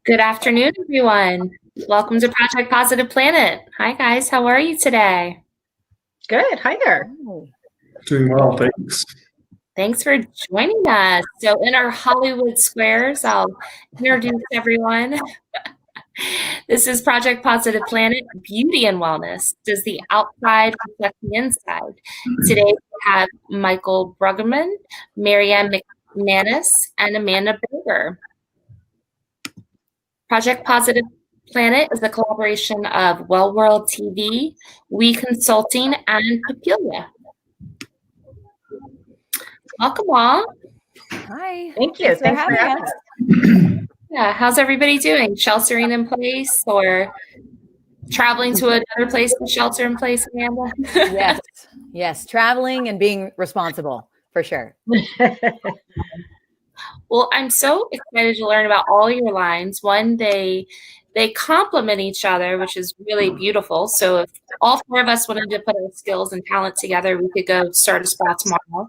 Good afternoon, everyone. Welcome to Project Positive Planet. Hi, guys. How are you today? Good. Hi there. Doing well, thanks. Thanks for joining us. So in our Hollywood squares, I'll introduce everyone. This is Project Positive Planet, Beauty and Wellness. Does the outside reflect the inside? Today we have Michael Bruggeman, Marianne McManus, and Amanda Berger. Project Positive Planet is a collaboration of Well World TV, We Consulting, and Papilia. Welcome all. Hi. Thank you. Thanks for having us. Yeah, how's everybody doing? Sheltering in place or traveling to another place to shelter in place, Amanda? Yes, traveling and being responsible for sure. Well, I'm so excited to learn about all your lines. One, they complement each other, which is really beautiful. So if all four of us wanted to put our skills and talent together, we could go start a spa tomorrow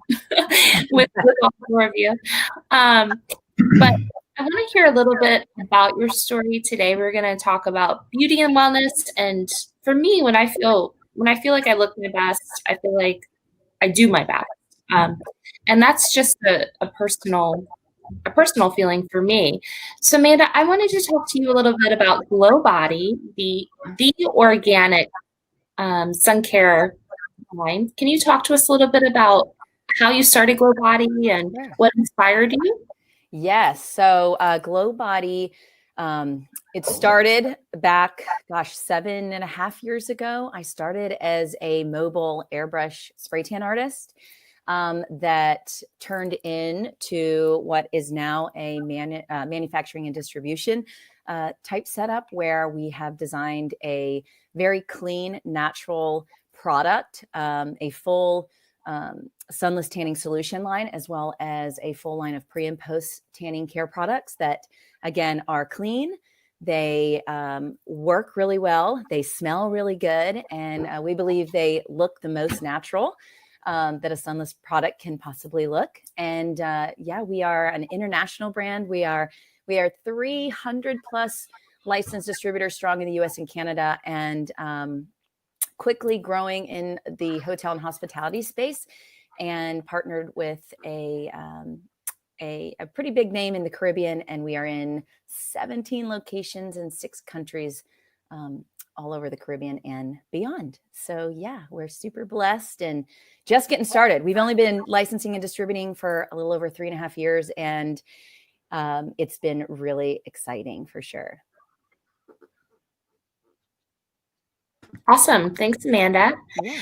with all four of you. But I want to hear a little bit about your story today. We're going to talk about beauty and wellness. And for me, when I feel like I look my best, I feel like I do my best. And that's just a personal feeling for me. So Amanda, I wanted to talk to you a little bit about Glow Body, the organic sun care line. Can you talk to us a little bit about how you started Glow Body and what inspired you? Yes. So Glow Body, it started back, 7.5 years ago. I started as a mobile airbrush spray tan artist. That turned into what is now a manufacturing and distribution type setup, where we have designed a very clean, natural product, a full sunless tanning solution line, as well as a full line of pre and post tanning care products that, again, are clean. They work really well. They smell really good. And we believe they look the most natural that a sunless product can possibly look. And we are an international brand. We are 300 plus licensed distributors strong in the US and Canada, and quickly growing in the hotel and hospitality space, and partnered with a pretty big name in the Caribbean. And we are in 17 locations in 6 countries, all over the Caribbean and beyond. So yeah, we're super blessed and just getting started. We've only been licensing and distributing for a little over 3.5 years, and it's been really exciting for sure. Awesome. Thanks, Amanda. Yeah.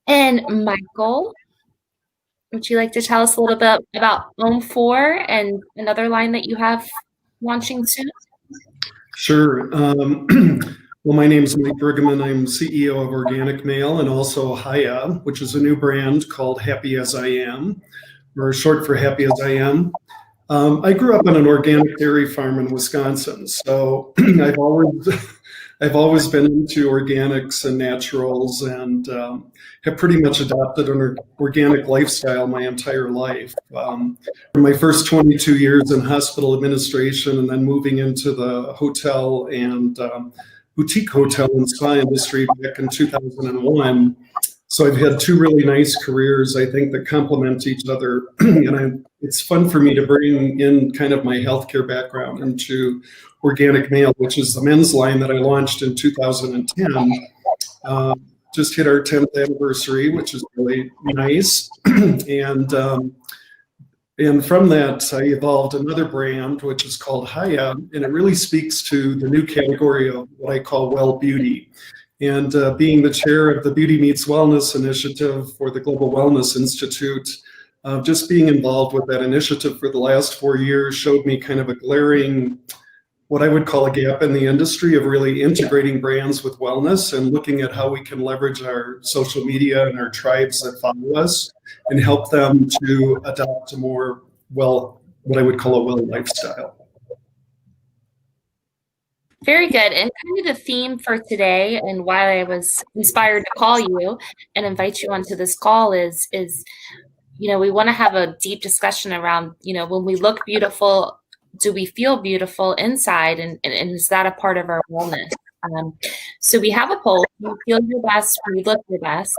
And Michael, would you like to tell us a little bit about Home 4 and another line that you have launching soon? Sure. Well, my name is Mike Bruggeman. I'm CEO of Organic Mail and also Haya, which is a new brand called Happy As I Am, or short for Happy As I Am. I grew up on an organic dairy farm in Wisconsin, so I've always been into organics and naturals, and have pretty much adopted an organic lifestyle my entire life. From my first 22 years in hospital administration, and then moving into the hotel and boutique hotel and spa industry back in 2001. So I've had 2 really nice careers, I think, that complement each other. And it's fun for me to bring in kind of my healthcare background into Organic Mail, which is the men's line that I launched in 2010. Just hit our 10th anniversary, which is really nice. And from that, I evolved another brand, which is called Haya, and it really speaks to the new category of what I call well beauty. And being the chair of the Beauty Meets Wellness initiative for the Global Wellness Institute, just being involved with that initiative for the last 4 years showed me kind of a glaring, what I would call a gap in the industry of really integrating brands with wellness and looking at how we can leverage our social media and our tribes that follow us and help them to adopt a more what I would call a well lifestyle. Very good. And kind of the theme for today, and why I was inspired to call you and invite you onto this call is we want to have a deep discussion around, when we look beautiful, do we feel beautiful inside, and is that a part of our wellness? So we have a poll. You feel your best when you look your best.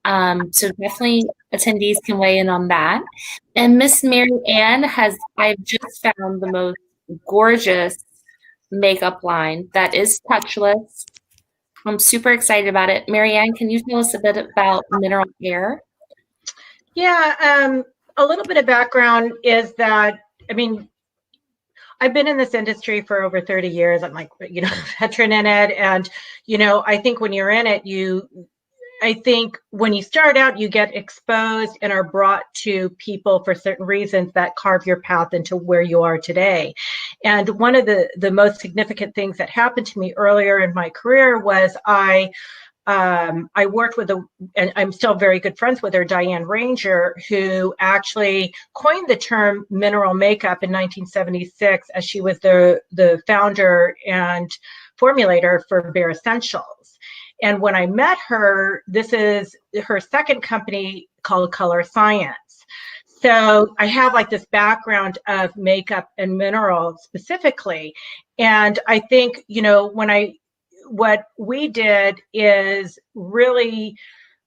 So definitely attendees can weigh in on that. And Miss Mary Ann I've just found the most gorgeous makeup line that is touchless. I'm super excited about it. Mary Ann, can you tell us a bit about Mineral Air? Yeah, a little bit of background is that, I mean, I've been in this industry for over 30 years. I'm like, veteran in it. And, I think when you're in it, I think when you start out, you get exposed and are brought to people for certain reasons that carve your path into where you are today. And one of the most significant things that happened to me earlier in my career was I worked with and I'm still very good friends with her, Diane Ranger, who actually coined the term mineral makeup in 1976, as she was the founder and formulator for Bare Essentials. And when I met her, this is her second company called Color Science. So I have like this background of makeup and minerals specifically. And I think, what we did is really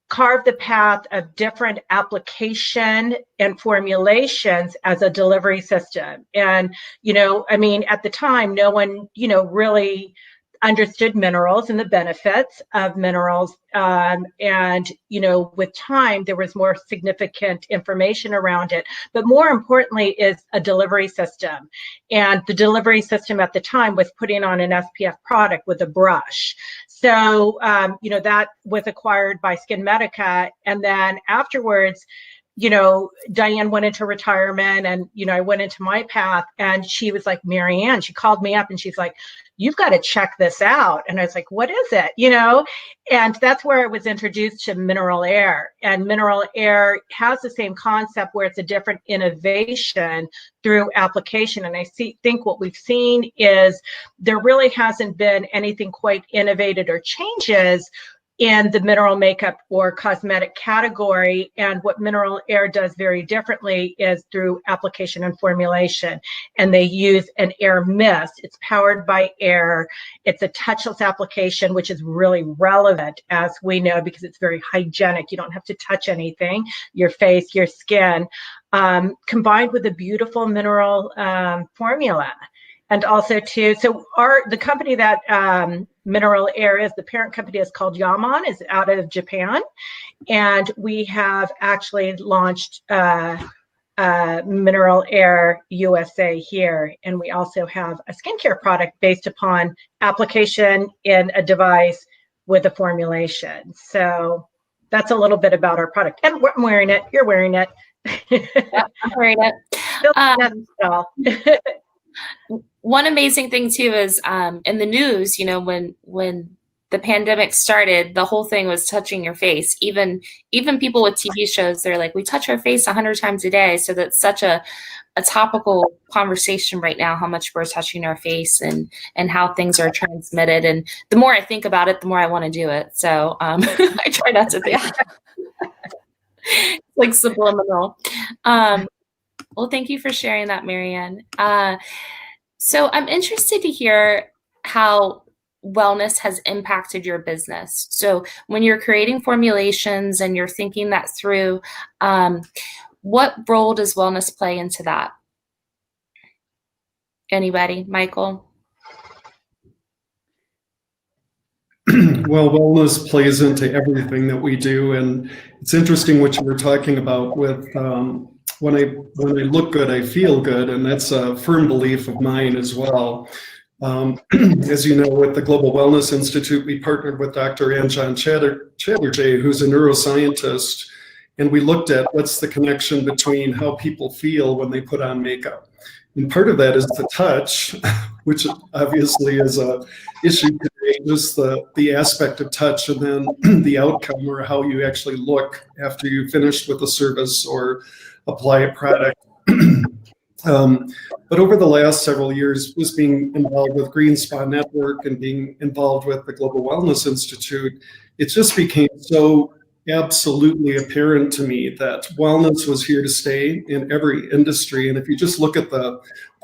carve the path of different application and formulations as a delivery system. And, at the time, no one, really understood minerals and the benefits of minerals. And, with time, there was more significant information around it. But more importantly is a delivery system. And the delivery system at the time was putting on an SPF product with a brush. So, that was acquired by Skin Medica. And then afterwards, Diane went into retirement and, I went into my path, and she was like, Mary Ann, she called me up and she's like, you've got to check this out. And I was like, what is it? And that's where I was introduced to Mineral Air. And Mineral Air has the same concept where it's a different innovation through application. And I think what we've seen is there really hasn't been anything quite innovated or changes in the mineral makeup or cosmetic category. And what Mineral Air does very differently is through application and formulation. And they use an air mist. It's powered by air. It's a touchless application, which is really relevant, as we know, because it's very hygienic. You don't have to touch anything, your face, your skin, combined with a beautiful mineral formula. And also the company that Mineral Air is, the parent company is called Yaman, is out of Japan. And we have actually launched Mineral Air USA here. And we also have a skincare product based upon application in a device with a formulation. So that's a little bit about our product. And I'm wearing it. You're wearing it. Yep, I'm wearing it. One amazing thing too is in the news, when the pandemic started, the whole thing was touching your face. Even people with TV shows, they're like, we touch our face 100 times a day. So that's such a topical conversation right now, how much we're touching our face and how things are transmitted. And the more I think about it, the more I want to do it. So I try not to think. It's like subliminal. Well, thank you for sharing that, Mary Ann. So I'm interested to hear how wellness has impacted your business. So when you're creating formulations and you're thinking that through, what role does wellness play into that? Anybody? Michael? Well, wellness plays into everything that we do. And it's interesting what you were talking about with when I look good, I feel good, and that's a firm belief of mine as well. As you know, with the Global Wellness Institute, we partnered with Dr. Anjan Chatterjee, who's a neuroscientist, and we looked at what's the connection between how people feel when they put on makeup. And part of that is the touch, which obviously is a issue today, just the aspect of touch, and then the outcome, or how you actually look after you finish with a service or apply a product. But over the last several years, was being involved with Green Spa Network and being involved with the Global Wellness Institute, it just became so absolutely apparent to me that wellness was here to stay in every industry. And if you just look at the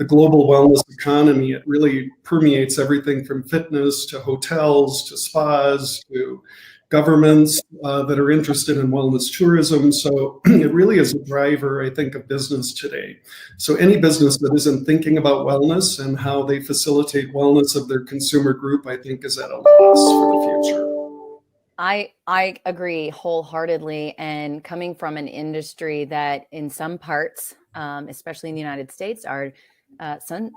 global wellness economy, it really permeates everything from fitness to hotels to spas to governments that are interested in wellness tourism. So it really is a driver, I think, of business today. So any business that isn't thinking about wellness and how they facilitate wellness of their consumer group, I think, is at a loss for the future. I agree wholeheartedly. And coming from an industry that in some parts, especially in the United States, are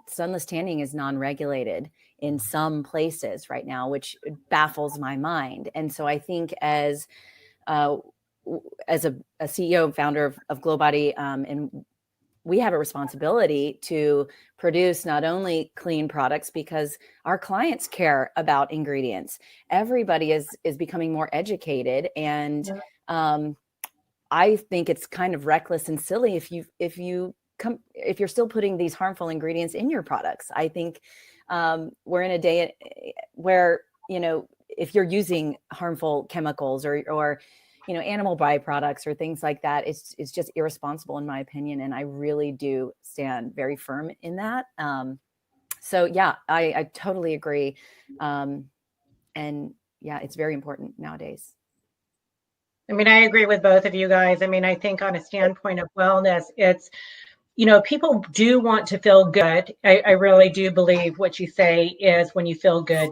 sunless tanning is non-regulated in some places right now, which baffles my mind. And so I think as a CEO and founder of Globody, and we have a responsibility to produce not only clean products because our clients care about ingredients. Everybody is becoming more educated, and I think it's kind of reckless and silly if you're still putting these harmful ingredients in your products. I think we're in a day where, if you're using harmful chemicals or animal byproducts or things like that, it's just irresponsible in my opinion. And I really do stand very firm in that. So yeah, I totally agree. And yeah, it's very important nowadays. I mean, I agree with both of you guys. I mean, I think on a standpoint of wellness, it's, people do want to feel good. I really do believe what you say is when you feel good,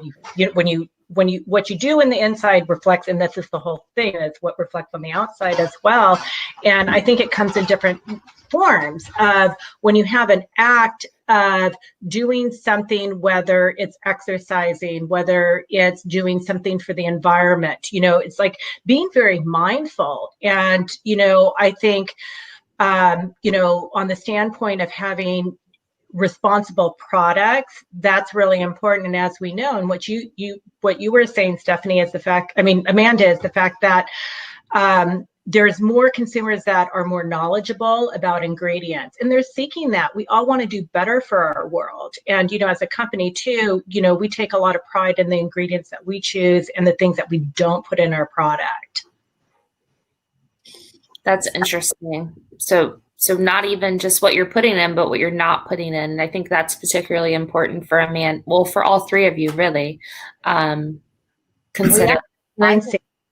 what you do in the inside reflects, and this is the whole thing, it's what reflects on the outside as well. And I think it comes in different forms of when you have an act of doing something, whether it's exercising, whether it's doing something for the environment, it's like being very mindful. And, I think, on the standpoint of having responsible products, that's really important. And as we know, and what you were saying, Stephanie, is Amanda, is the fact that there's more consumers that are more knowledgeable about ingredients, and they're seeking that. We all want to do better for our world. And, as a company too, we take a lot of pride in the ingredients that we choose and the things that we don't put in our product. That's interesting. So not even just what you're putting in, but what you're not putting in. And I think that's particularly important for for all three of you, really. Consider.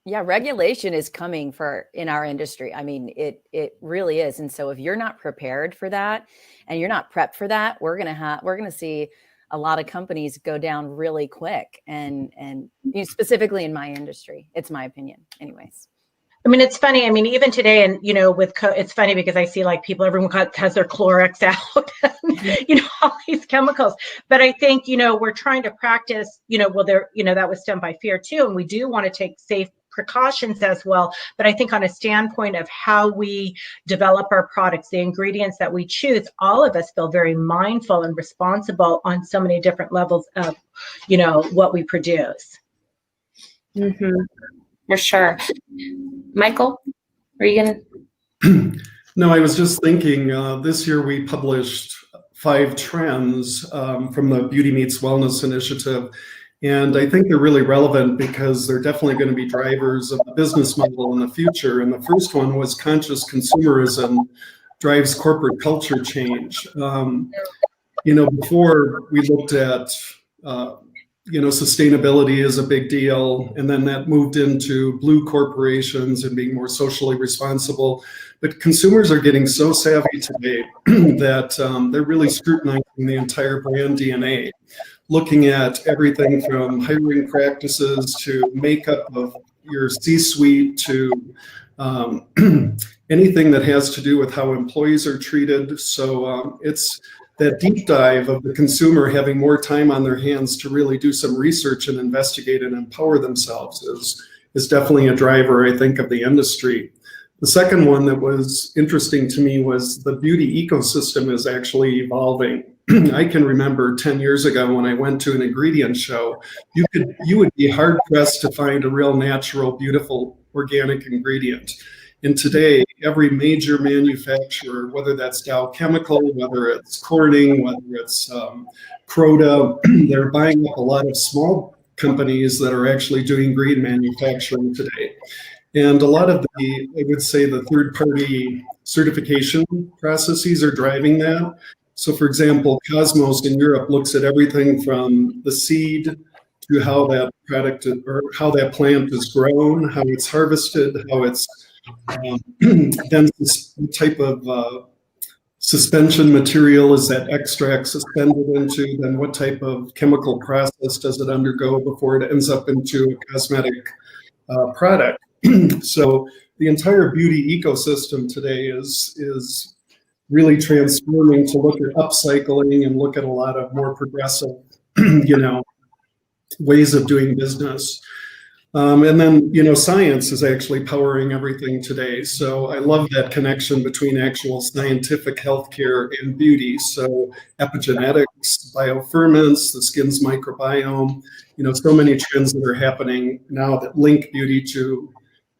Yeah, regulation is coming in our industry. I mean, it really is. And so if you're not prepared for that and you're not prepped for that, we're gonna see a lot of companies go down really quick. And specifically in my industry, it's my opinion, anyways. I mean, it's funny. I mean, even today, and it's funny because I see everyone has their Clorox out, all these chemicals. But I think we're trying to practice. That was stemmed by fear too, and we do want to take safe precautions as well. But I think on a standpoint of how we develop our products, the ingredients that we choose, all of us feel very mindful and responsible on so many different levels of, what we produce. Mm-hmm. For sure. Michael, are you gonna? No, I was just thinking, this year we published 5 trends from the Beauty Meets Wellness initiative. And I think they're really relevant because they're definitely going to be drivers of the business model in the future. And the first one was conscious consumerism drives corporate culture change. Before we looked at, sustainability is a big deal. And then that moved into blue corporations and being more socially responsible. But consumers are getting so savvy today that they're really scrutinizing the entire brand DNA, looking at everything from hiring practices to makeup of your C-suite to anything that has to do with how employees are treated. So it's that deep dive of the consumer having more time on their hands to really do some research and investigate and empower themselves is definitely a driver, I think, of the industry. The second one that was interesting to me was the beauty ecosystem is actually evolving. I can remember 10 years ago when I went to an ingredient show, you would be hard pressed to find a real natural, beautiful, organic ingredient. And today, every major manufacturer, whether that's Dow Chemical, whether it's Corning, whether it's Croda, they're buying up a lot of small companies that are actually doing green manufacturing today. And a lot of I would say the third-party certification processes are driving that. So for example, Cosmos in Europe looks at everything from the seed to how that product or how that plant is grown, how it's harvested, how it's then this type of suspension material is that extract suspended into, then what type of chemical process does it undergo before it ends up into a cosmetic product. So the entire beauty ecosystem today is really transforming to look at upcycling and look at a lot of more progressive, ways of doing business. And then, science is actually powering everything today. So I love that connection between actual scientific healthcare and beauty. So epigenetics, bioferments, the skin's microbiome, so many trends that are happening now that link beauty to,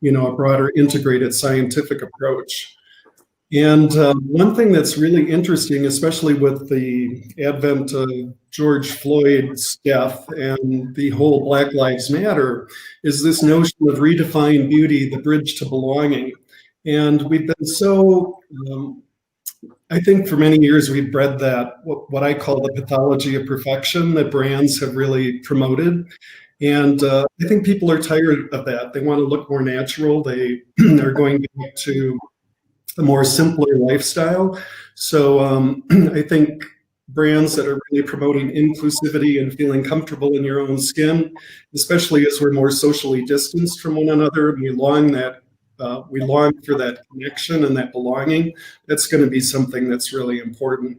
a broader integrated scientific approach. And one thing that's really interesting, especially with the advent of George Floyd's death and the whole Black Lives Matter, is this notion of redefine beauty, the bridge to belonging. And we've been so, I think for many years we've bred that, what I call the pathology of perfection that brands have really promoted. And I think people are tired of that. They want to look more natural. They are going back to a more simpler lifestyle. So I think brands that are really promoting inclusivity and feeling comfortable in your own skin, especially as we're more socially distanced from one another, and we long for that connection and that belonging, that's going to be something that's really important.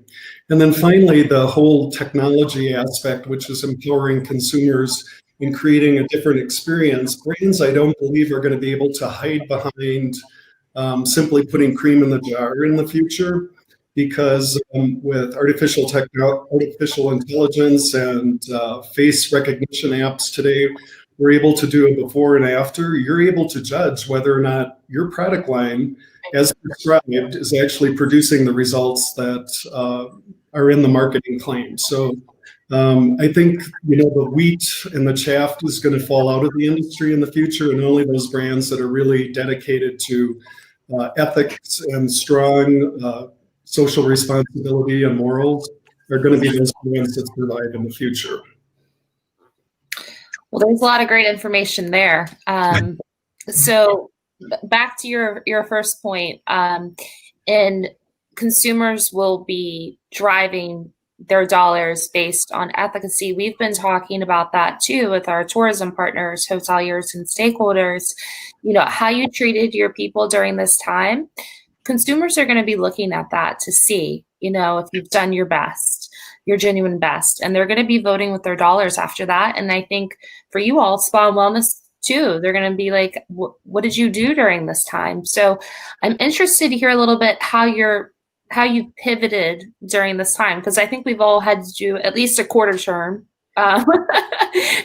And then finally, the whole technology aspect, which is empowering consumers in creating a different experience. Brands, I don't believe, are going to be able to hide behind simply putting cream in the jar in the future, because with artificial intelligence and face recognition apps today, we're able to do a before and after. You're able to judge whether or not your product line, as prescribed, is actually producing the results that are in the marketing claim. So I think, the wheat and the chaff is going to fall out of the industry in the future, and only those brands that are really dedicated to ethics and strong social responsibility and morals are going to be those brands that survive in the future. Well, there's a lot of great information there. So back to your first point, and consumers will be driving their dollars based on efficacy. We've been talking about that too with our tourism partners, hoteliers, and stakeholders. How you treated your people during this time. Consumers are going to be looking at that to see, if you've done your best, your genuine best, and they're going to be voting with their dollars after that. And I think for you all, Spa and Wellness too, they're going to be like, what did you do during this time? So I'm interested to hear a little bit how you pivoted during this time, because I think we've all had to do at least a quarter turn,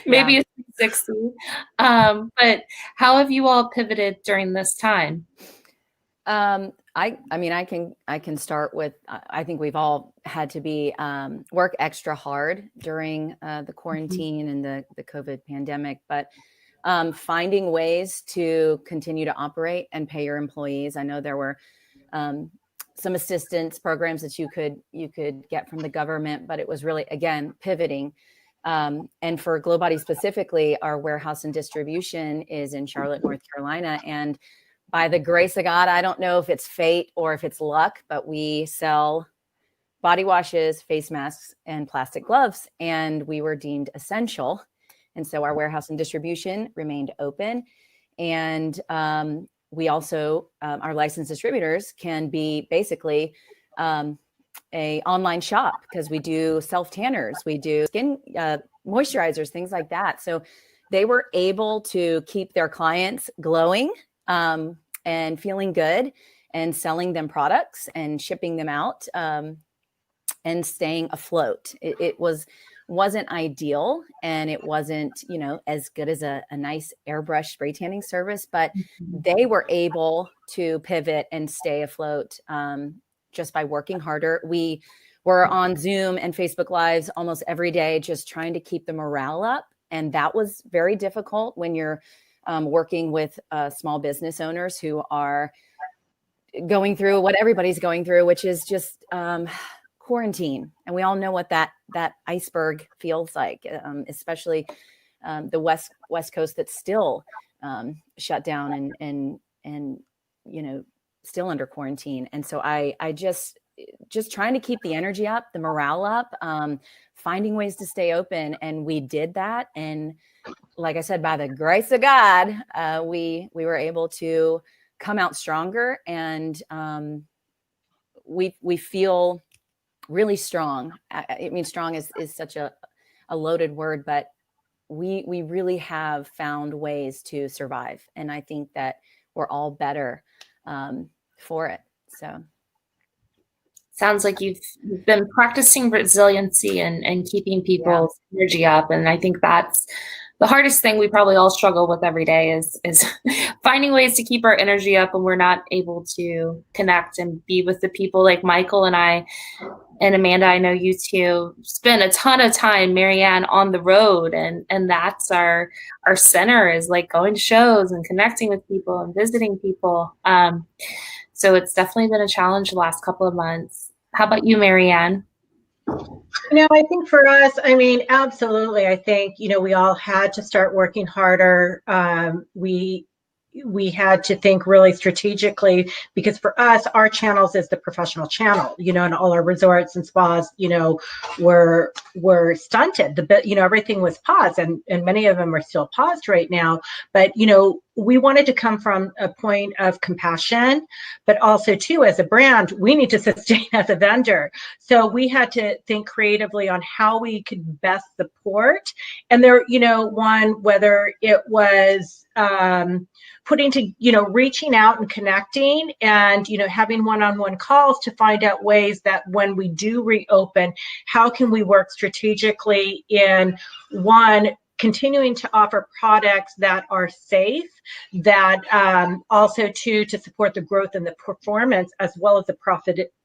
maybe a 360. But how have you all pivoted during this time? I can start with, I think we've all had to work extra hard during the quarantine and the COVID pandemic, but finding ways to continue to operate and pay your employees. I know there were some assistance programs that you could get from the government, but it was really, again, pivoting. And for Globody specifically, our warehouse and distribution is in Charlotte, North Carolina. And by the grace of God, I don't know if it's fate or if it's luck, but we sell body washes, face masks, and plastic gloves. And we were deemed essential. And so our warehouse and distribution remained open. And we also, our licensed distributors can be basically a online shop, because we do self tanners, we do skin moisturizers, things like that. So they were able to keep their clients glowing and feeling good, and selling them products and shipping them out and staying afloat. It wasn't ideal, and it wasn't, as good as a nice airbrush spray tanning service, but they were able to pivot and stay afloat just by working harder. We were on Zoom and Facebook Lives almost every day, just trying to keep the morale up. And that was very difficult when you're working with small business owners who are going through what everybody's going through, which is just quarantine. And we all know what that iceberg feels like, especially the West Coast that's still shut down and still under quarantine. And so I just trying to keep the energy up, the morale up, finding ways to stay open. And we did that. And like I said, by the grace of God, we were able to come out stronger, and we feel really strong. I mean, strong is such a loaded word, but we really have found ways to survive. And I think that we're all better for it. So. Sounds like you've been practicing resiliency and keeping people's energy up. And I think that's the hardest thing we probably all struggle with every day is finding ways to keep our energy up when we're not able to connect and be with the people like Michael and I. And Amanda, I know you two spend a ton of time, Marianne, on the road. And that's our center, is like going to shows and connecting with people and visiting people. So it's definitely been a challenge the last couple of months. How about you, Marianne? I think for us, I mean, absolutely. I think, we all had to start working harder. We had to think really strategically, because for us, our channels is the professional channel, and all our resorts and spas, were stunted. Everything was paused, and many of them are still paused right now. But, we wanted to come from a point of compassion, but also too, as a brand, we need to sustain as a vendor. So we had to think creatively on how we could best support. And there, whether it was, reaching out and connecting and, having one-on-one calls to find out ways that when we do reopen, how can we work strategically in continuing to offer products that are safe, that also to support the growth and the performance, as well as the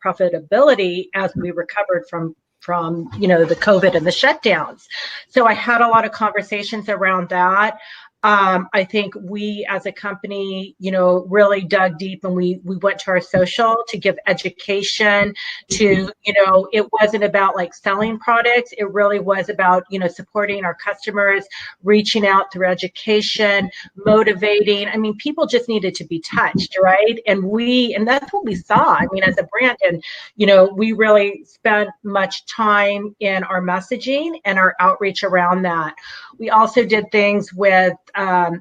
profitability as we recovered from the COVID and the shutdowns. So I had a lot of conversations around that. I think we as a company, really dug deep, and we went to our social to give education to, it wasn't about like selling products. It really was about, supporting our customers, reaching out through education, motivating. I mean, people just needed to be touched, right? And that's what we saw. I mean, as a brand, and, we really spent much time in our messaging and our outreach around that. We also did things with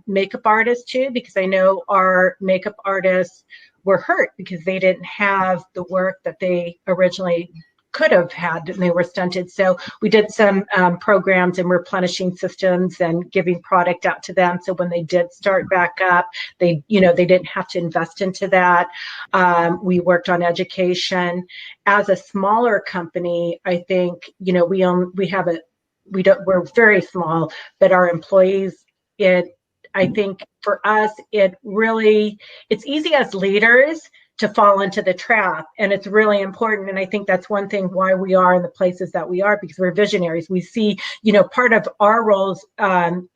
makeup artists too, because I know our makeup artists were hurt because they didn't have the work that they originally could have had, and they were stunted. So we did some programs and replenishing systems and giving product out to them. So when they did start back up, they didn't have to invest into that. We worked on education. As a smaller company, I think, we're very small, but our employees, I think for us, it's easy as leaders to fall into the trap, and it's really important. And I think that's one thing why we are in the places that we are, because we're visionaries. We see, part of our roles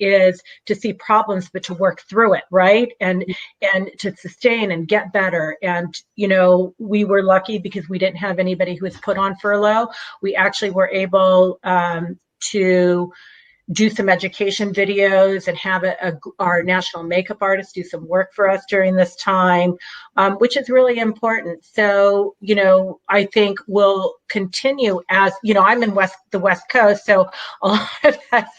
is to see problems, but to work through it, right? And to sustain and get better. And, we were lucky because we didn't have anybody who was put on furlough. We actually were able to do some education videos and have our national makeup artists do some work for us during this time, which is really important. So, I think we'll continue as, I'm in the West Coast, so a lot of us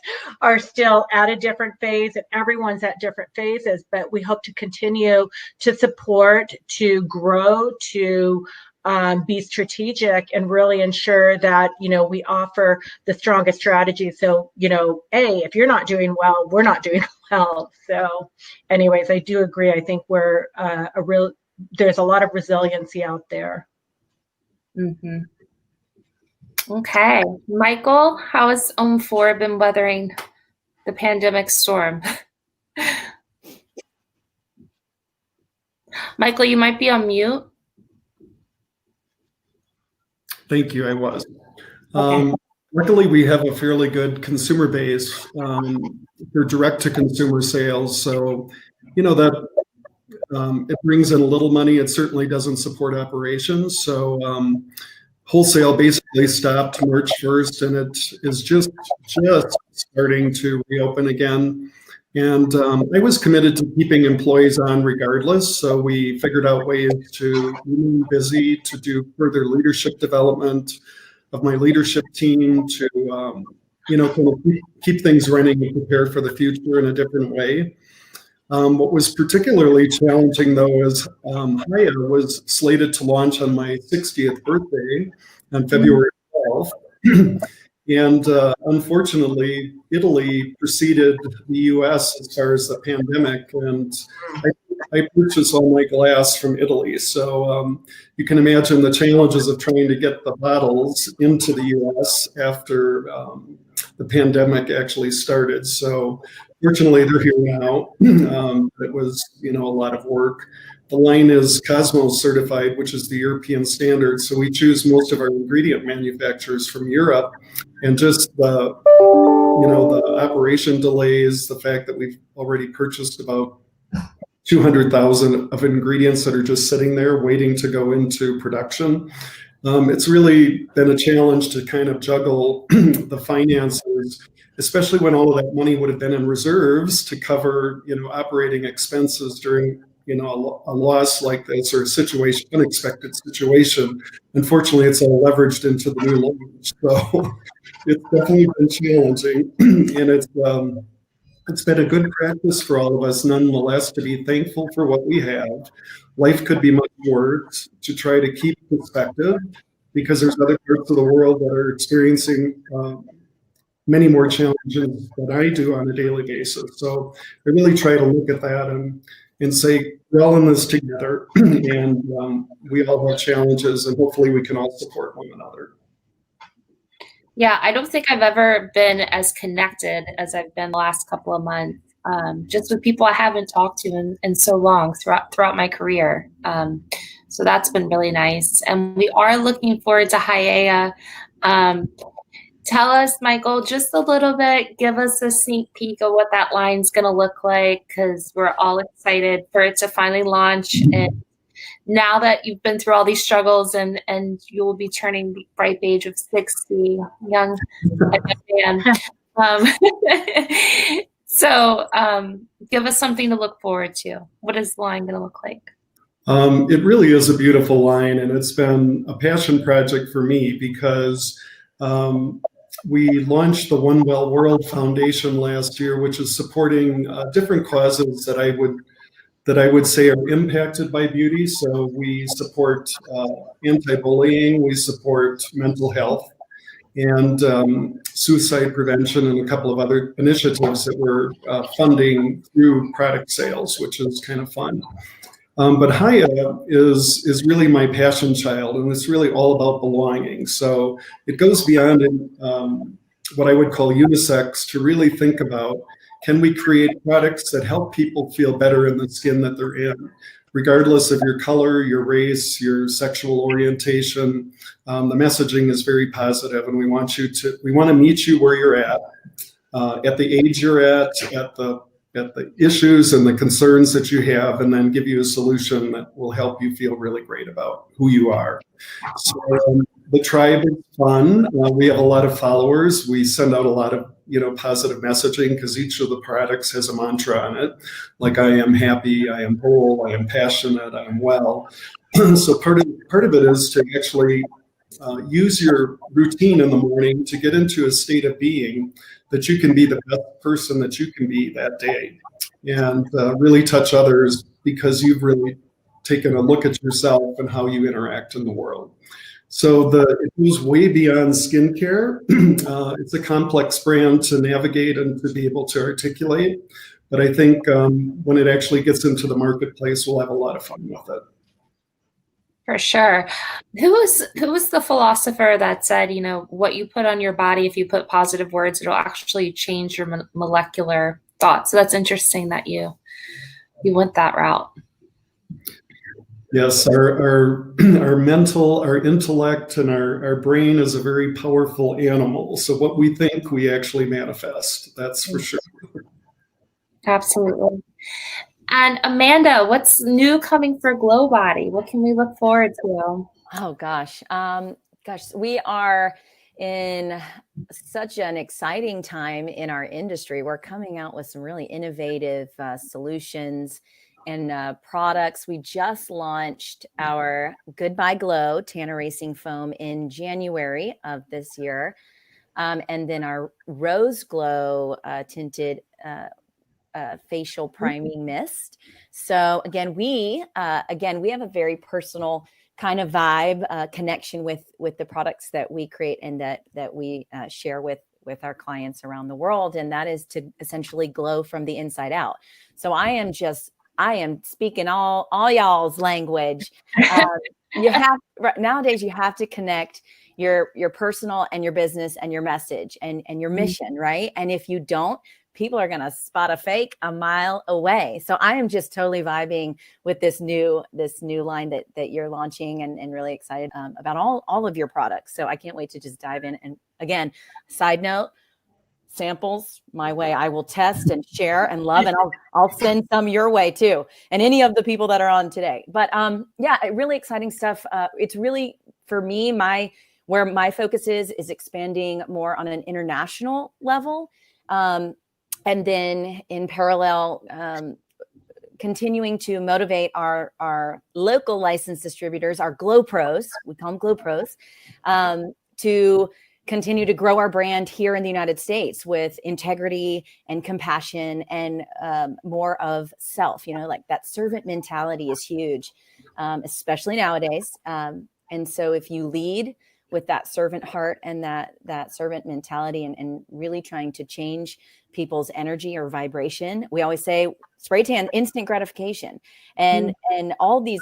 are still at a different phase, and everyone's at different phases, but we hope to continue to support, to grow, to be strategic, and really ensure that, we offer the strongest strategy. So, if you're not doing well, we're not doing well. So anyways, I do agree. I think we're there's a lot of resiliency out there. Mm-hmm. Okay. Michael, how has OM4 been weathering the pandemic storm? Michael, you might be on mute. Thank you. I was. Okay. Luckily, we have a fairly good consumer base. They're direct to consumer sales. So, that it brings in a little money. It certainly doesn't support operations. So wholesale basically stopped March 1st, and it is just starting to reopen again. And I was committed to keeping employees on regardless. So we figured out ways to remain busy, to do further leadership development of my leadership team, to kind of keep things running and prepare for the future in a different way. What was particularly challenging, though, is Haya was slated to launch on my 60th birthday on February 12th. And unfortunately, Italy preceded the US as far as the pandemic, and I purchased all my glass from Italy. So you can imagine the challenges of trying to get the bottles into the US after the pandemic actually started. So fortunately, they're here now. It was, a lot of work. The line is Cosmos certified, which is the European standard. So we choose most of our ingredient manufacturers from Europe, and just the operation delays, the fact that we've already purchased about 200,000 of ingredients that are just sitting there waiting to go into production. It's really been a challenge to kind of juggle the finances, especially when all of that money would have been in reserves to cover, operating expenses during, a loss like this, or a unexpected situation. Unfortunately, it's all leveraged into the new launch. So it's definitely been challenging, and it's been a good practice for all of us, nonetheless, to be thankful for what we have. Life could be much worse, to try to keep perspective, because there's other parts of the world that are experiencing many more challenges than I do on a daily basis. So I really try to look at that and say, we're all in this together, and we all have challenges, and hopefully we can all support one another. Yeah, I don't think I've ever been as connected as I've been the last couple of months, just with people I haven't talked to in so long throughout my career. So that's been really nice. And we are looking forward to Haya. Tell us, Michael, just a little bit, give us a sneak peek of what that line's going to look like, because we're all excited for it to finally launch. And now that you've been through all these struggles and you will be turning the ripe age of 60, young man. So give us something to look forward to. What is the line going to look like? It really is a beautiful line, and it's been a passion project for me, because we launched the One Well World Foundation last year, which is supporting different causes that I would say are impacted by beauty. So we support anti-bullying, we support mental health, and suicide prevention, and a couple of other initiatives that we're funding through product sales, which is kind of fun. But Haya is really my passion child, and it's really all about belonging. So it goes beyond what I would call unisex, to really think about, can we create products that help people feel better in the skin that they're in, regardless of your color, your race, your sexual orientation. The messaging is very positive, and we want to meet you where you're at the age you're at the issues and the concerns that you have, and then give you a solution that will help you feel really great about who you are. So the tribe is fun. We have a lot of followers. We send out a lot of positive messaging, because each of the products has a mantra on it, like I am happy, I am whole, I am passionate, I am well. So part of it is to actually use your routine in the morning to get into a state of being that you can be the best person that you can be that day, and really touch others, because you've really taken a look at yourself and how you interact in the world. So it goes way beyond skincare. It's a complex brand to navigate and to be able to articulate, but I think when it actually gets into the marketplace, we'll have a lot of fun with it. For sure. Who was the philosopher that said, what you put on your body, if you put positive words, it'll actually change your molecular thoughts? So that's interesting that you went that route. Yes, our mental, our intellect, and our brain is a very powerful animal. So what we think, we actually manifest. That's for sure. Absolutely. And Amanda, what's new coming for Glow Body? What can we look forward to? Oh gosh. We are in such an exciting time in our industry. We're coming out with some really innovative solutions and products. We just launched our Goodbye Glow Tan Erasing Foam in January of this year. And then our Rose Glow tinted facial priming mist. So again, we have a very personal kind of vibe connection with the products that we create and that we share with our clients around the world, and that is to essentially glow from the inside out. So I am speaking all y'all's language. Nowadays you have to connect your personal and your business and your message and your mission, right? And if you don't, people are going to spot a fake a mile away. So I am just totally vibing with this new line that you're launching, and really excited about all of your products. So I can't wait to just dive in. And again, side note, samples my way. I will test and share and love, and I'll send some your way too, and any of the people that are on today. But really exciting stuff. It's really, for me, where my focus is expanding more on an international level. And then in parallel, continuing to motivate our local licensed distributors, our Glow Pros, we call them Glow Pros, to continue to grow our brand here in the United States with integrity and compassion and more of self. Like that servant mentality is huge, especially nowadays. And so if you lead with that servant heart and that servant mentality and really trying to change people's energy or vibration. We always say spray tan, instant gratification, and all these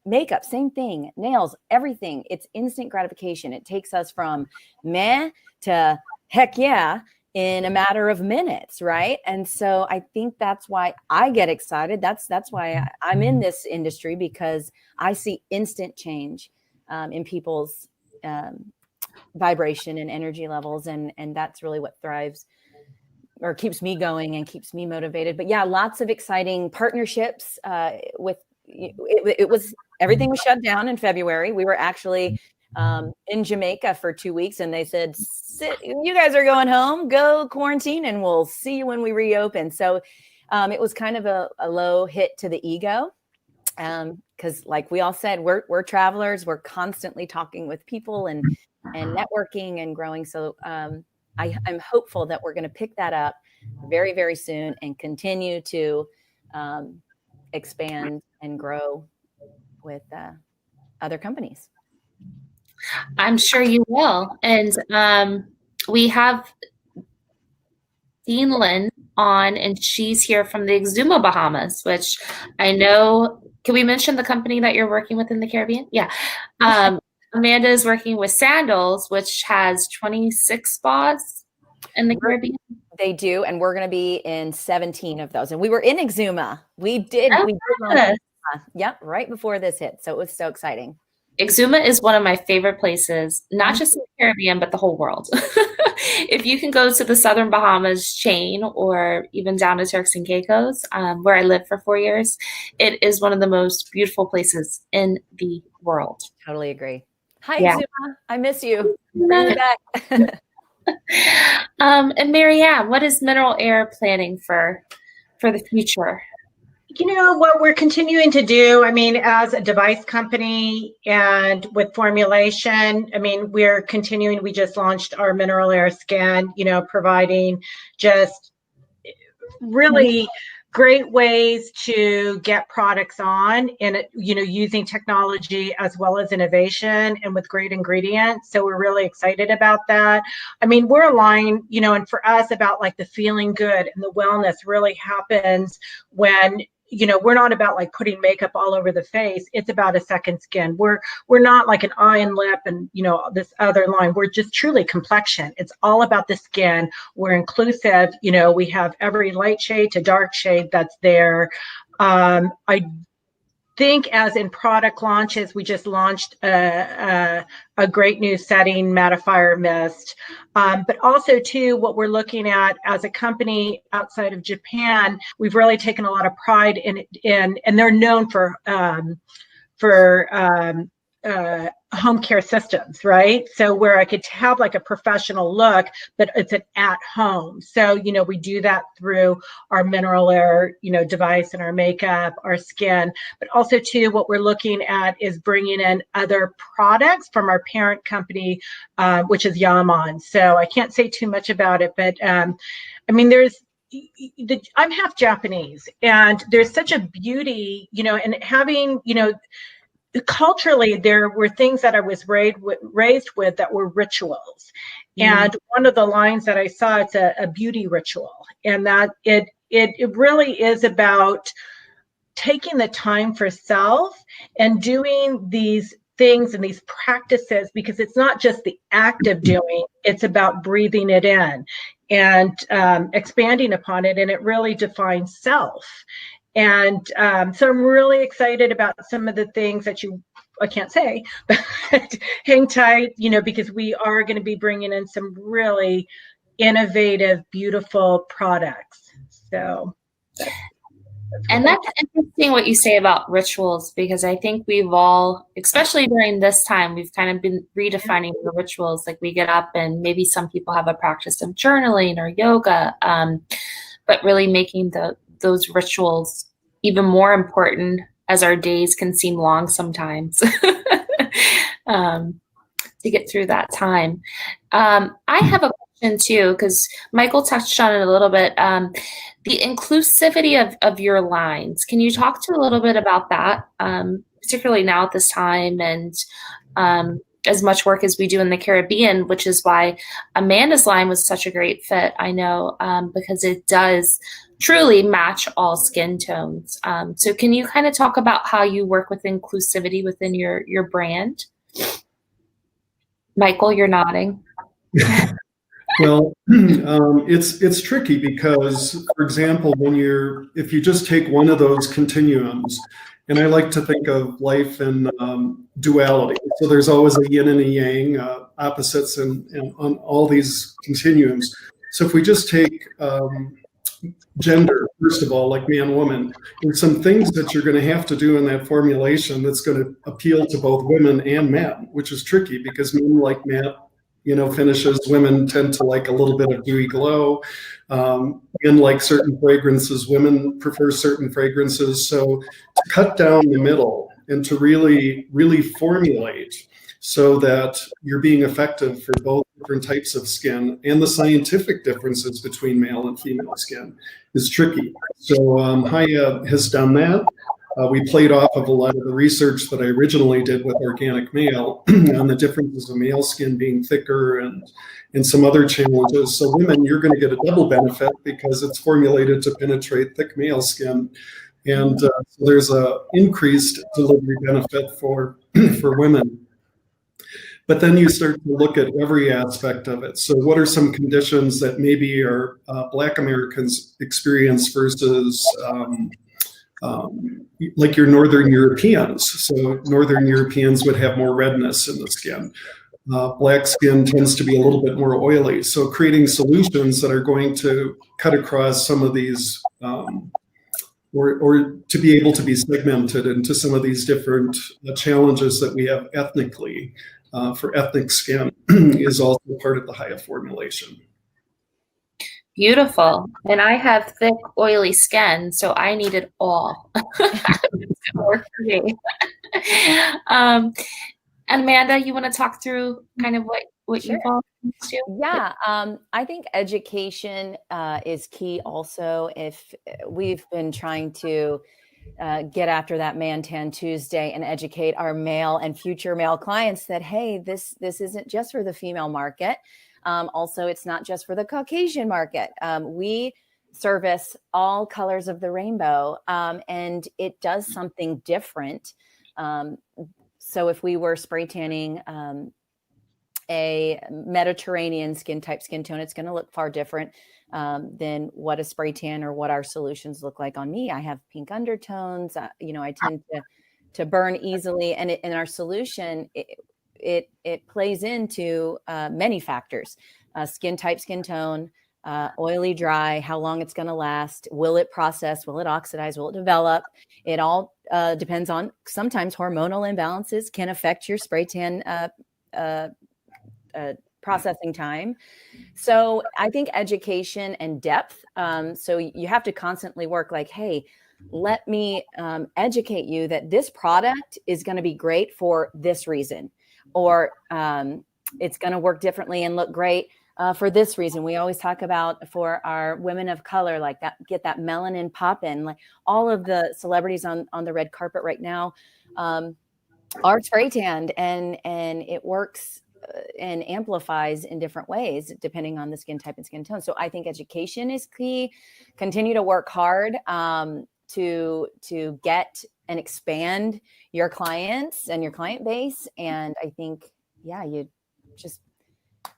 makeup, same thing, nails, everything. It's instant gratification. It takes us from meh to heck yeah in a matter of minutes, right? And so I think that's why I get excited. That's why I'm in this industry, because I see instant change in people's vibration and energy levels, and that's really what thrives or keeps me going and keeps me motivated. But yeah, lots of exciting partnerships with everything was shut down in February. We were actually in Jamaica for 2 weeks, and they said, you guys are going home, go quarantine, and we'll see you when we reopen. So it was kind of a low hit to the ego. Because like we all said, we're travelers, we're constantly talking with people and networking and growing. So I'm hopeful that we're going to pick that up very, very soon and continue to expand and grow with other companies. I'm sure you will. And we have Dean Lynn on, and she's here from the Exuma Bahamas, which I know. Can we mention the company that you're working with in the Caribbean? Yeah. Amanda is working with Sandals, which has 26 spas in the Caribbean. They do, and we're going to be in 17 of those. And we were in Exuma. We did right before this hit. So it was so exciting. Exuma is one of my favorite places, not just in the Caribbean, but the whole world. If you can go to the Southern Bahamas chain or even down to Turks and Caicos, where I lived for 4 years, it is one of the most beautiful places in the world. Totally agree. Hi, yeah. Exuma. I miss you. Bring me back. And Marianne, what is Mineral Air planning for the future? What we're continuing to do, as a device company and with Formulation, we're continuing. We just launched our Mineral Air Scan, providing just really great ways to get products on and, using technology as well as innovation and with great ingredients. So we're really excited about that. We're aligned, and for us about like the feeling good and the wellness really happens when we're not about like putting makeup all over the face. It's about a second skin. We're not like an eye and lip and, this other line. We're just truly complexion. It's all about the skin. We're inclusive. We have every light shade to dark shade that's there. I think as in product launches, we just launched a great new setting mattifier mist. But also too, what we're looking at as a company outside of Japan, we've really taken a lot of pride in and they're known for home care systems, right? So where I could have like a professional look, but it's an at home. So, we do that through our mineral air, device and our makeup, our skin, but also too, what we're looking at is bringing in other products from our parent company, which is Yaman. So I can't say too much about it, but I'm half Japanese, and there's such a beauty, and having, culturally, there were things that I was raised with that were rituals. And one of the lines that I saw, it's a beauty ritual, and that it really is about taking the time for self and doing these things and these practices, because it's not just the act of doing, it's about breathing it in and expanding upon it, and it really defines self. And so I'm really excited about some of the things that I can't say, but hang tight, because we are going to be bringing in some really innovative, beautiful products. So that's interesting what you say about rituals, because I think we've all, especially during this time, we've kind of been redefining the rituals. Like we get up and maybe some people have a practice of journaling or yoga, but really making those rituals even more important, as our days can seem long sometimes to get through that time. I have a question too, because Michael touched on it a little bit. The inclusivity of your lines. Can you talk to a little bit about that, particularly now at this time, and as much work as we do in the Caribbean, which is why Amanda's line was such a great fit, I know, because it does truly match all skin tones. So can you kind of talk about how you work with inclusivity within your brand? Michael, you're nodding. Well, it's tricky because, for example, if you just take one of those continuums, and I like to think of life in duality. So there's always a yin and a yang, opposites, and on all these continuums. So if we just take gender, first of all, like man, woman, there's some things that you're going to have to do in that formulation that's going to appeal to both women and men, which is tricky because men like matte, finishes. Women tend to like a little bit of dewy glow. Men like certain fragrances. Women prefer certain fragrances. So to cut down the middle and to really, really formulate so that you're being effective for both different types of skin, and the scientific differences between male and female skin is tricky. So Haya has done that. We played off of a lot of the research that I originally did with Organic Male on the differences of male skin being thicker and some other challenges. So women, you're going to get a double benefit because it's formulated to penetrate thick male skin. And so there's a increased delivery benefit for women. But then you start to look at every aspect of it. So what are some conditions that maybe are Black Americans experience versus like your Northern Europeans? So Northern Europeans would have more redness in the skin. Black skin tends to be a little bit more oily. So creating solutions that are going to cut across some of these or to be able to be segmented into some of these different challenges that we have ethnically. For ethnic skin is also part of the Haya formulation. Beautiful. And I have thick, oily skin, so I need it all. Work for me. Amanda, you want to talk through kind of what Sure. you've all to? Yeah, I think education is key also. If we've been trying to get after that Man Tan Tuesday and educate our male and future male clients that, hey, this isn't just for the female market. Also, it's not just for the Caucasian market. We service all colors of the rainbow, and it does something different. So if we were spray tanning a Mediterranean skin tone, it's going to look far different than what a spray tan or what our solutions look like on me. I have pink undertones. I tend to burn easily. And in our solution, it plays into many factors: skin type, skin tone, oily, dry, how long it's going to last, will it process, will it oxidize, will it develop? It all depends on, sometimes hormonal imbalances can affect your spray tan processing time. So I think education and depth. So you have to constantly work like, hey, let me educate you that this product is going to be great for this reason, or it's going to work differently and look great for this reason. We always talk about, for our women of color, like that, get that melanin pop in. Like all of the celebrities on the red carpet right now are spray tanned, and it works and amplifies in different ways depending on the skin type and skin tone. So I think education is key. Continue to work hard to get and expand your clients and your client base. And I think, yeah, you just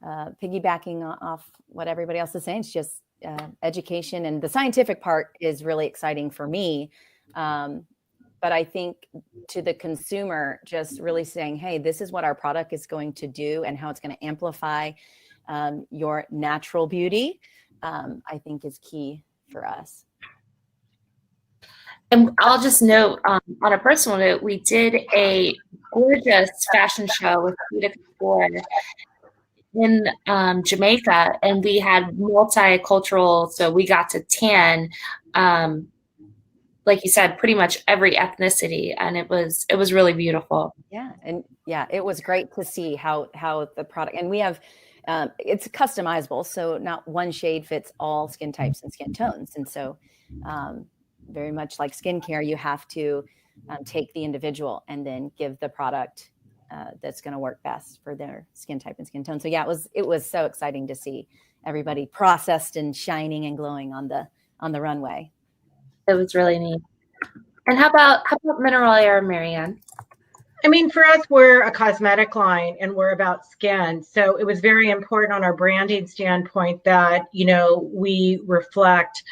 piggybacking off what everybody else is saying, it's just education, and the scientific part is really exciting for me. But I think to the consumer, just really saying, hey, this is what our product is going to do and how it's going to amplify your natural beauty, I think is key for us. And I'll just note, on a personal note, we did a gorgeous fashion show with Rita Couture in Jamaica, and we had multicultural, so we got to tan, like you said, pretty much every ethnicity, and it was really beautiful. Yeah, and yeah, it was great to see how the product, and we have it's customizable, so not one shade fits all skin types and skin tones, and so very much like skincare, you have to take the individual and then give the product that's going to work best for their skin type and skin tone. So yeah, it was so exciting to see everybody processed and shining and glowing on the runway. It was really neat. And how about Mineral Air, Marianne? I mean, for us, we're a cosmetic line and we're about skin. So it was very important on our branding standpoint that, we reflect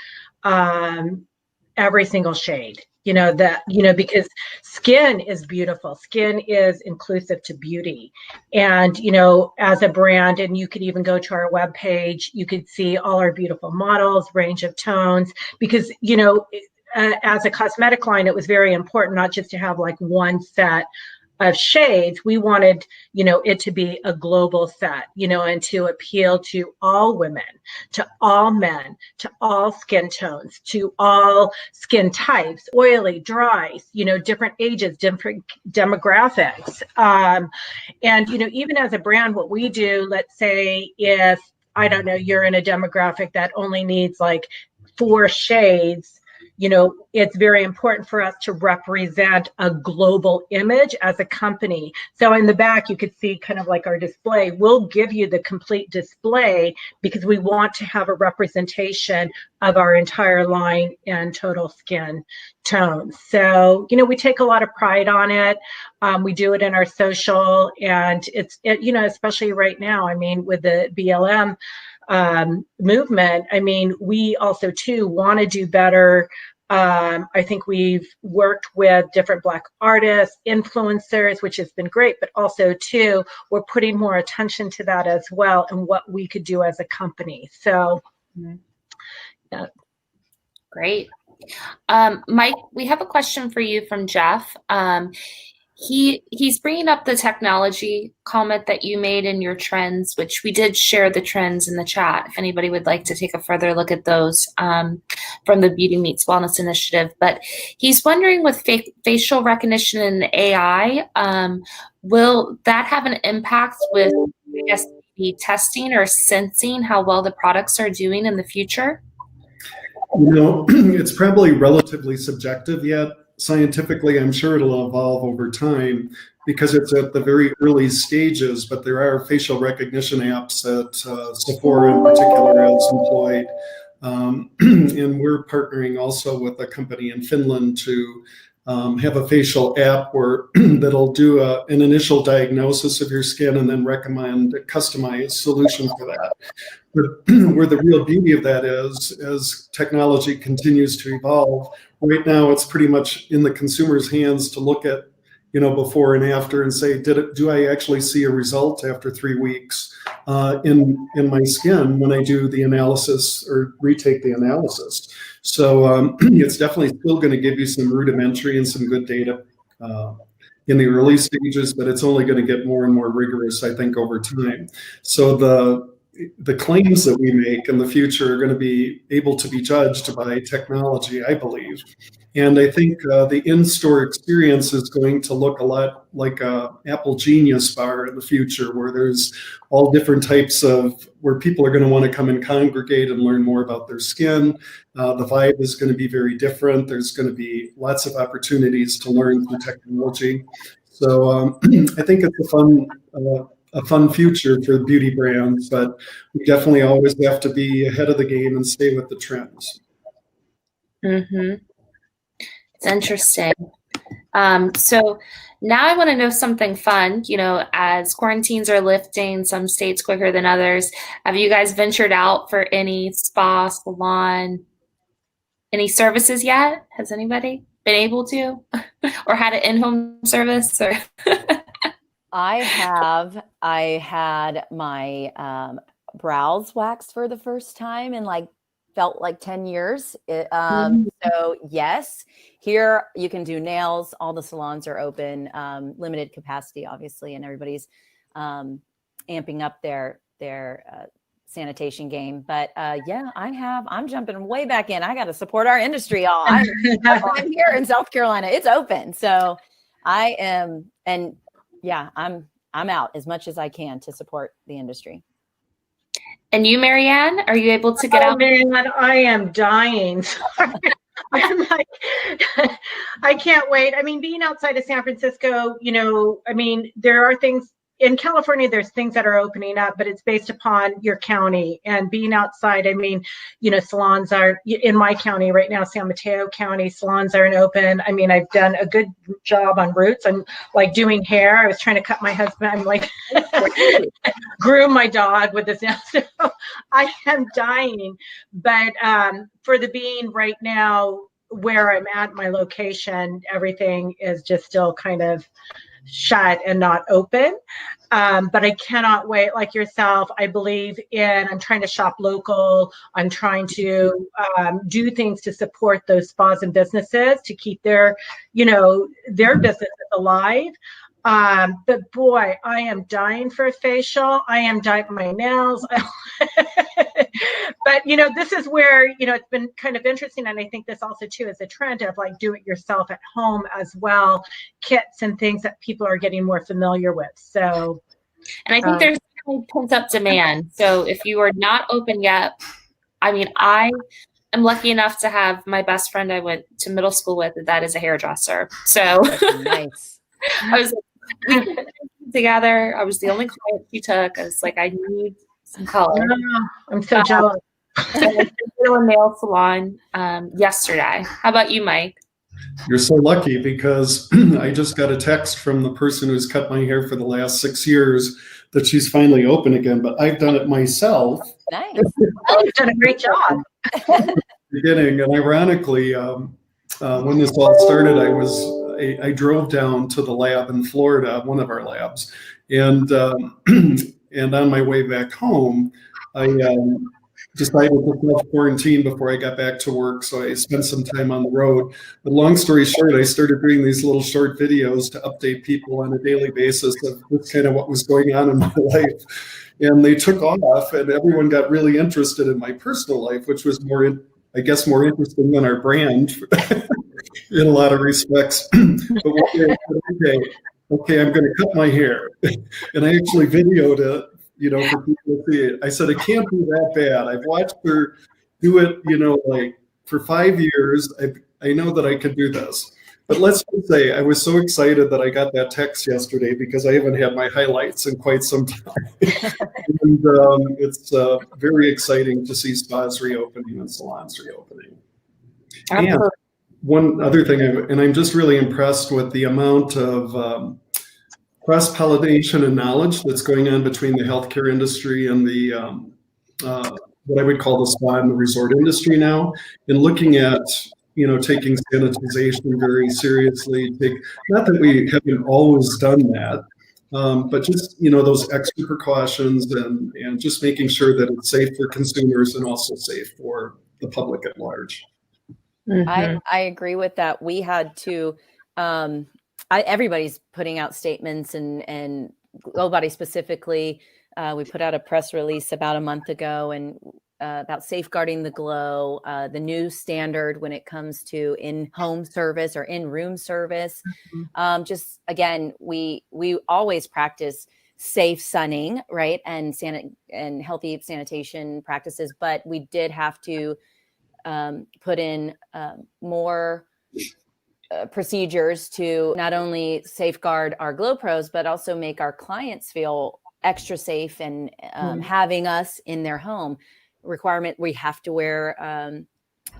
every single shade, because skin is beautiful. Skin is inclusive to beauty. And, as a brand, and you could even go to our webpage, you could see all our beautiful models, range of tones, because, as a cosmetic line, it was very important not just to have like one set of shades. We wanted, it to be a global set, and to appeal to all women, to all men, to all skin tones, to all skin types, oily, dry, different ages, different demographics. And, even as a brand, what we do, let's say if, I don't know, you're in a demographic that only needs like 4 shades, it's very important for us to represent a global image as a company. So in the back, you could see kind of like our display. We'll give you the complete display because we want to have a representation of our entire line and total skin tones. So, we take a lot of pride on it. We do it in our social, and it's especially right now, I mean, with the BLM movement, I mean, we also too want to do better. I think we've worked with different Black artists, influencers, which has been great, but also too, we're putting more attention to that as well and what we could do as a company. So, yeah. Great. Mike, we have a question for you from Jeff. He's bringing up the technology comment that you made in your trends, which we did share the trends in the chat if anybody would like to take a further look at those from the Beauty Meets Wellness initiative. But he's wondering, with facial recognition and AI, will that have an impact with, I guess, the testing or sensing how well the products are doing in the future? It's probably relatively subjective yet. Scientifically, I'm sure it'll evolve over time because it's at the very early stages, but there are facial recognition apps that Sephora in particular has employed. And we're partnering also with a company in Finland to have a facial app that'll do an initial diagnosis of your skin and then recommend a customized solution for that. But where the real beauty of that is, as technology continues to evolve, right now it's pretty much in the consumer's hands to look at before and after, and say, do I actually see a result after 3 weeks in my skin when I do the analysis or retake the analysis? So it's definitely still going to give you some rudimentary and some good data in the early stages, but it's only going to get more and more rigorous, I think, over time. So the claims that we make in the future are going to be able to be judged by technology, I believe. And I think the in-store experience is going to look a lot like a Apple Genius Bar in the future, where there's all different types of, where people are going to want to come and congregate and learn more about their skin. The vibe is going to be very different. There's going to be lots of opportunities to learn through technology. So I think it's a fun future for beauty brands, but we definitely always have to be ahead of the game and stay with the trends. Mm-hmm. It's interesting. So now I want to know something fun. As quarantines are lifting, some states quicker than others, have you guys ventured out for any spa, salon, any services yet? Has anybody been able to or had an in-home service? Or I have. I had my brows waxed for the first time in felt like 10 years. So yes, here you can do nails. All the salons are open, limited capacity, obviously, and everybody's amping up their sanitation game. But yeah, I'm jumping way back in. I got to support our industry, y'all. I'm here in South Carolina. It's open. So I am, and yeah, I'm out as much as I can to support the industry. And you, Marianne, are you able to get out? Man, I am dying. I'm like, I can't wait. I mean, being outside of San Francisco, there are things in California, there's things that are opening up, but it's based upon your county and being outside. I mean, salons are in my county right now, San Mateo County, salons aren't open. I mean, I've done a good job on Roots. I'm like doing hair. I was trying to cut my husband. I'm like, groom my dog with this now. So I am dying. But for the being right now, where I'm at, my location, everything is just still kind of shut and not open. But I cannot wait. Like yourself, I believe I'm trying to shop local. I'm trying to do things to support those spas and businesses to keep their businesses alive. But boy, I am dying for a facial. I am dying for my nails. But, this is where, it's been kind of interesting. And I think this also, too, is a trend of do it yourself at home as well, kits and things that people are getting more familiar with. So, and I think there's pent up demand. So if you are not open yet, I mean, I am lucky enough to have my best friend I went to middle school with, that is a hairdresser. So nice. I was together. I was the only client she took. I was like, I need some color. Oh, I'm so jealous. I went to a nail salon yesterday. How about you, Mike? You're so lucky, because I just got a text from the person who's cut my hair for the last 6 years that she's finally open again, but I've done it myself. Nice. You've done a great job. Beginning, and ironically, when this all started, I drove down to the lab in Florida, one of our labs, and on my way back home, I decided to self-quarantine before I got back to work, so I spent some time on the road. But long story short, I started doing these little short videos to update people on a daily basis of kind of what was going on in my life. And they took off, and everyone got really interested in my personal life, which was more interesting than our brand in a lot of respects. But one day I said, okay, I'm going to cut my hair. And I actually videoed it, for people to see it. I said, it can't be that bad. I've watched her do it, for 5 years. I know that I could do this. But let's just say I was so excited that I got that text yesterday, because I haven't had my highlights in quite some time. And it's very exciting to see spas reopening and salons reopening. Absolutely. And one other thing, and I'm just really impressed with the amount of cross-pollination and knowledge that's going on between the healthcare industry and the what I would call the spa and the resort industry now, in looking at taking sanitization very seriously. Not that we haven't always done that, but just, those extra precautions and just making sure that it's safe for consumers and also safe for the public at large. Mhm. I agree with that. We had to, everybody's putting out statements and Glow Body specifically. We put out a press release about a month ago and about safeguarding the glow, the new standard when it comes to in-home service or in-room service. Just again, we always practice safe sunning, right, and healthy sanitation practices, but we did have to put in more procedures to not only safeguard our Glow Pros, but also make our clients feel extra safe and having us in their home. Requirement, we have to wear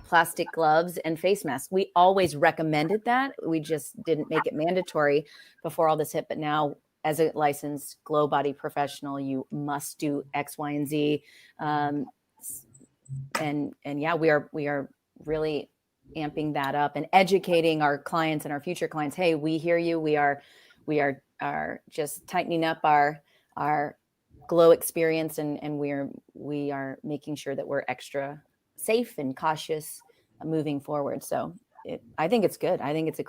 plastic gloves and face masks. We always recommended that. We just didn't make it mandatory before all this hit. But now, as a licensed Glow Body professional, you must do X, Y, and Z. And yeah, we are really amping that up and educating our clients and our future clients. Hey, we hear you. We are just tightening up our glow experience, and we are making sure that we're extra safe and cautious moving forward. So I think it's good. I think it's a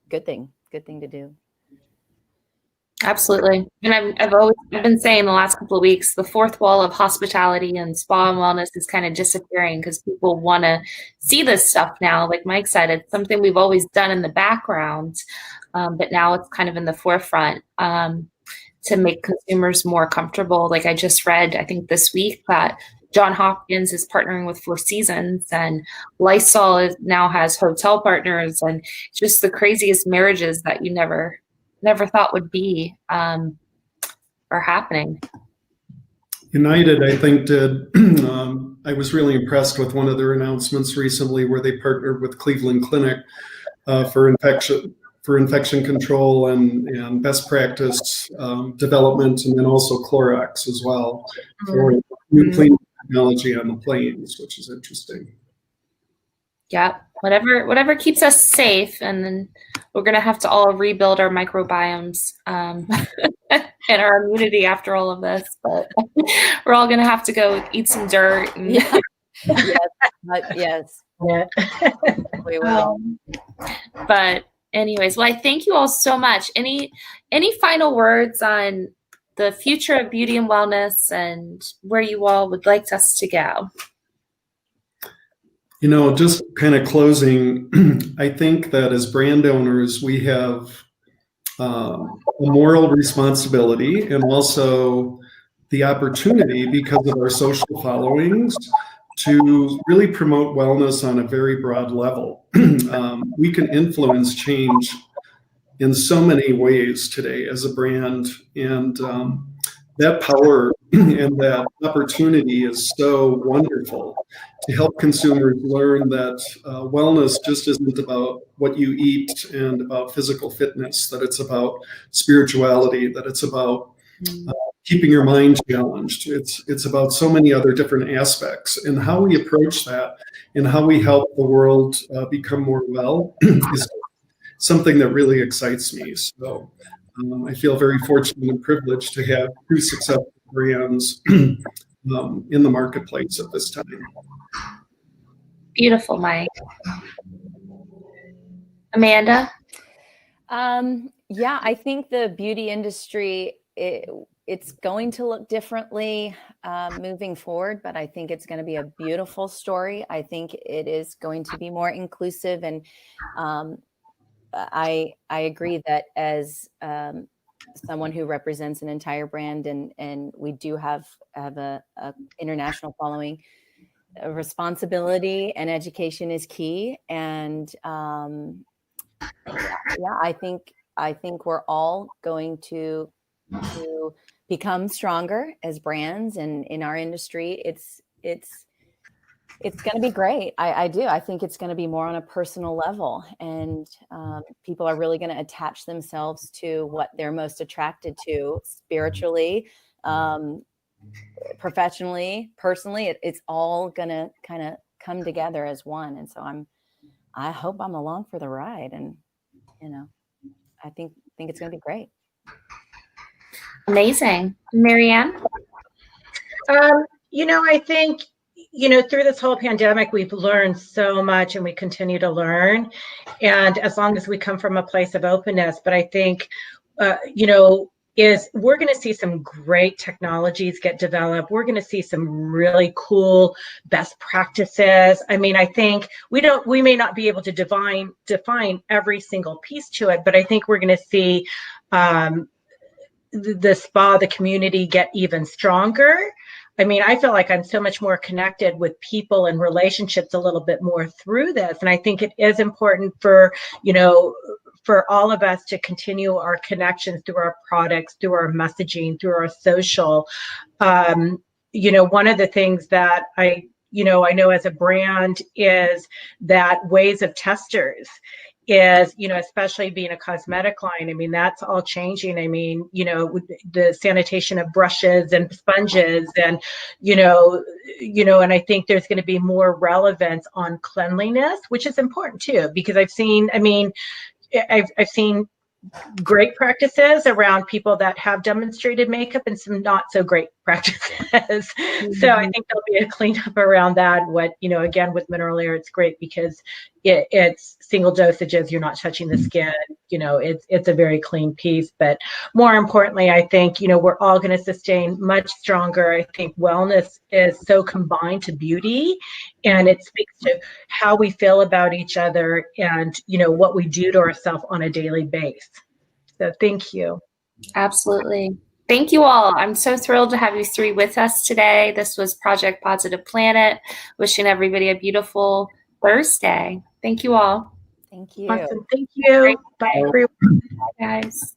good thing to do. Absolutely. And I've been saying the last couple of weeks, the fourth wall of hospitality and spa and wellness is kind of disappearing because people want to see this stuff now. Like Mike said, it's something we've always done in the background, but now it's kind of in the forefront to make consumers more comfortable. Like I just read, I think this week, that John Hopkins is partnering with Four Seasons, and Lysol now has hotel partners, and just the craziest marriages that you never thought would be are happening. United, I think, did. I was really impressed with one of their announcements recently where they partnered with Cleveland Clinic for infection control and best practice development, and then also Clorox as well for new cleaning technology on the planes, which is interesting. Yeah, whatever keeps us safe, and then we're gonna have to all rebuild our microbiomes and our immunity after all of this. But we're all gonna have to go eat some dirt. And Yes, Yeah. we will. But anyways, well, I thank you all so much. Any final words on the future of beauty and wellness and where you all would like us to go? Just kind of closing, I think that as brand owners, we have a moral responsibility and also the opportunity, because of our social followings, to really promote wellness on a very broad level. We can influence change in so many ways today as a brand, and that power and that opportunity is so wonderful to help consumers learn that wellness just isn't about what you eat and about physical fitness, that it's about spirituality, that it's about keeping your mind challenged. It's about so many other different aspects, and how we approach that and how we help the world become more well is something that really excites me. So I feel very fortunate and privileged to have two successful brands in the marketplace at this time. Beautiful, Mike. Amanda? Yeah, I think the beauty industry, it's going to look differently moving forward, but I think it's going to be a beautiful story. I think it is going to be more inclusive, and I agree that as someone who represents an entire brand, and we do have a international following, responsibility and education is key. And yeah, I think we're all going to become stronger as brands, and in our industry, it's going to be great. I do. I think it's going to be more on a personal level, and people are really going to attach themselves to what they're most attracted to spiritually, professionally, personally. It's all going to kind of come together as one. And so I hope I'm along for the ride, and I think it's going to be great. Amazing. Marianne? I think, through this whole pandemic, we've learned so much and we continue to learn. And as long as we come from a place of openness, but I think, we're going to see some great technologies get developed. We're going to see some really cool best practices. I mean, I think we may not be able to define every single piece to it, but I think we're going to see the spa, the community get even stronger. I mean, I feel like I'm so much more connected with people and relationships a little bit more through this. And I think it is important for all of us to continue our connections through our products, through our messaging, through our social. One of the things that I know as a brand is that ways of testers is, especially being a cosmetic line. I mean, that's all changing. I mean, with the sanitation of brushes and sponges and, and I think there's going to be more relevance on cleanliness, which is important too, because I've seen great practices around people that have demonstrated makeup and some not so great practices. So I think there'll be a cleanup around that. Again, with mineral air, it's great because it's single dosages. You're not touching the skin. It's a very clean piece. But more importantly, I think, we're all going to sustain much stronger. I think wellness is so combined to beauty, and it speaks to how we feel about each other and, what we do to ourselves on a daily basis. So thank you. Absolutely. Thank you all. I'm so thrilled to have you three with us today. This was Project Positive Planet. Wishing everybody a beautiful Thursday. Thank you all. Thank you. Awesome. Thank you. Bye, everyone. Bye, guys.